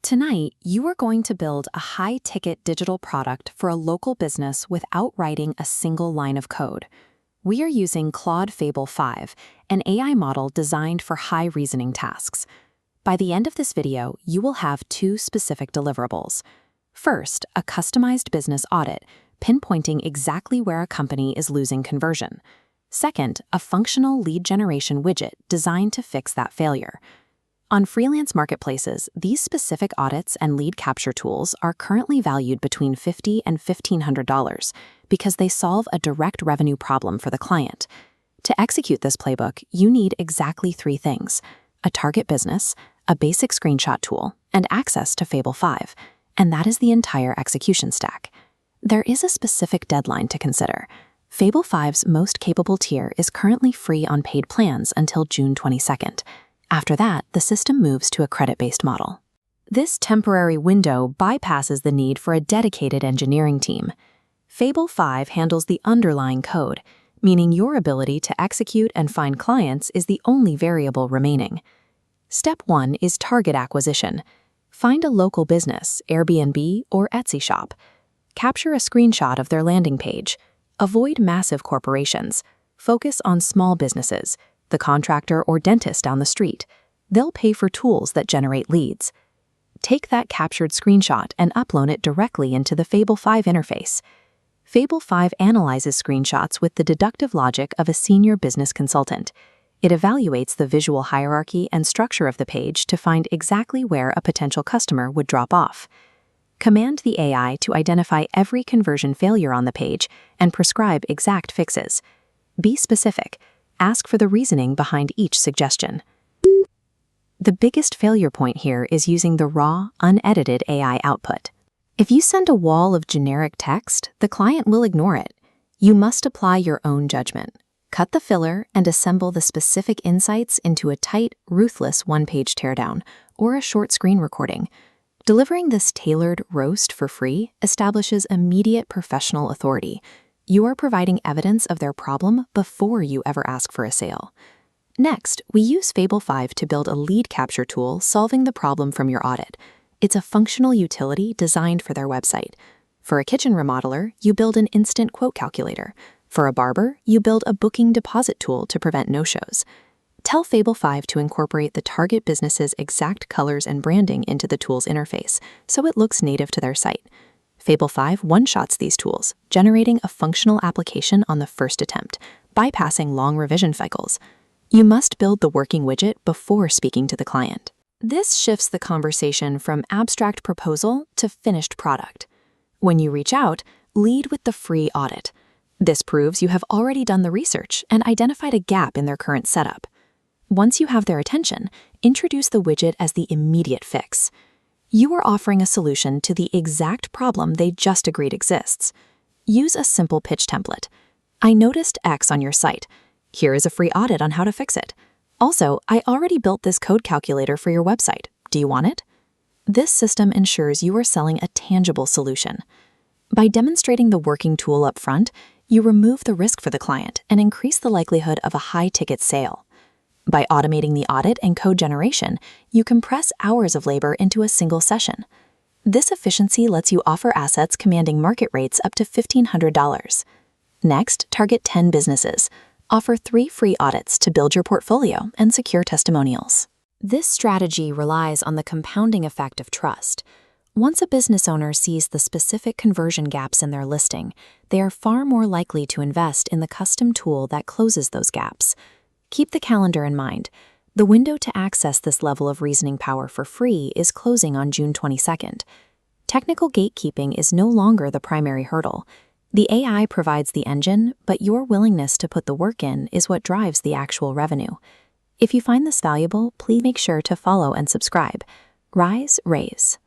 Tonight, you are going to build a high-ticket digital product for a local business without writing a single line of code. We are using Claude Fable 5, an AI model designed for high-reasoning tasks. By the end of this video, you will have two specific deliverables. First, a customized business audit, pinpointing exactly where a company is losing conversion. Second, a functional lead generation widget designed to fix that failure. On freelance marketplaces, these specific audits and lead capture tools are currently valued between $50 and $1,500 because they solve a direct revenue problem for the client. To execute this playbook, you need exactly three things: a target business, a basic screenshot tool, and access to Fable 5. And that is the entire execution stack. There is a specific deadline to consider. Fable 5's most capable tier is currently free on paid plans until June 22nd. After that, the system moves to a credit-based model. This temporary window bypasses the need for a dedicated engineering team. Fable 5 handles the underlying code, meaning your ability to execute and find clients is the only variable remaining. Step 1 is target acquisition. Find a local business, Airbnb or Etsy shop. Capture a screenshot of their landing page. Avoid massive corporations. Focus on small businesses, the contractor or dentist down the street. They'll pay for tools that generate leads. Take that captured screenshot and upload it directly into the Fable 5 interface. Fable 5 analyzes screenshots with the deductive logic of a senior business consultant. It evaluates the visual hierarchy and structure of the page to find exactly where a potential customer would drop off. Command the AI to identify every conversion failure on the page and prescribe exact fixes. Be specific. Ask for the reasoning behind each suggestion. The biggest failure point here is using the raw, unedited AI output. If you send a wall of generic text, the client will ignore it. You must apply your own judgment. Cut the filler and assemble the specific insights into a tight, ruthless one-page teardown or a short screen recording. Delivering this tailored roast for free establishes immediate professional authority. You are providing evidence of their problem before you ever ask for a sale. Next, we use Fable 5 to build a lead capture tool solving the problem from your audit. It's a functional utility designed for their website. For a kitchen remodeler, you build an instant quote calculator. For a barber, you build a booking deposit tool to prevent no-shows. Tell Fable 5 to incorporate the target business's exact colors and branding into the tool's interface, so it looks native to their site. Fable 5 one-shots these tools, generating a functional application on the first attempt, bypassing long revision cycles. You must build the working widget before speaking to the client. This shifts the conversation from abstract proposal to finished product. When you reach out, lead with the free audit. This proves you have already done the research and identified a gap in their current setup. Once you have their attention, introduce the widget as the immediate fix. You are offering a solution to the exact problem they just agreed exists. Use a simple pitch template. I noticed X on your site. Here is a free audit on how to fix it. Also, I already built this code calculator for your website. Do you want it? This system ensures you are selling a tangible solution. By demonstrating the working tool up front, you remove the risk for the client and increase the likelihood of a high-ticket sale. By automating the audit and code generation, you compress hours of labor into a single session. This efficiency lets you offer assets commanding market rates up to $1,500. Next, target 10 businesses. Offer 3 free audits to build your portfolio and secure testimonials. This strategy relies on the compounding effect of trust. Once a business owner sees the specific conversion gaps in their listing, they are far more likely to invest in the custom tool that closes those gaps. Keep the calendar in mind. The window to access this level of reasoning power for free is closing on June 22nd. Technical gatekeeping is no longer the primary hurdle. The AI provides the engine, but your willingness to put the work in is what drives the actual revenue. If you find this valuable, please make sure to follow and subscribe. Rise, raise.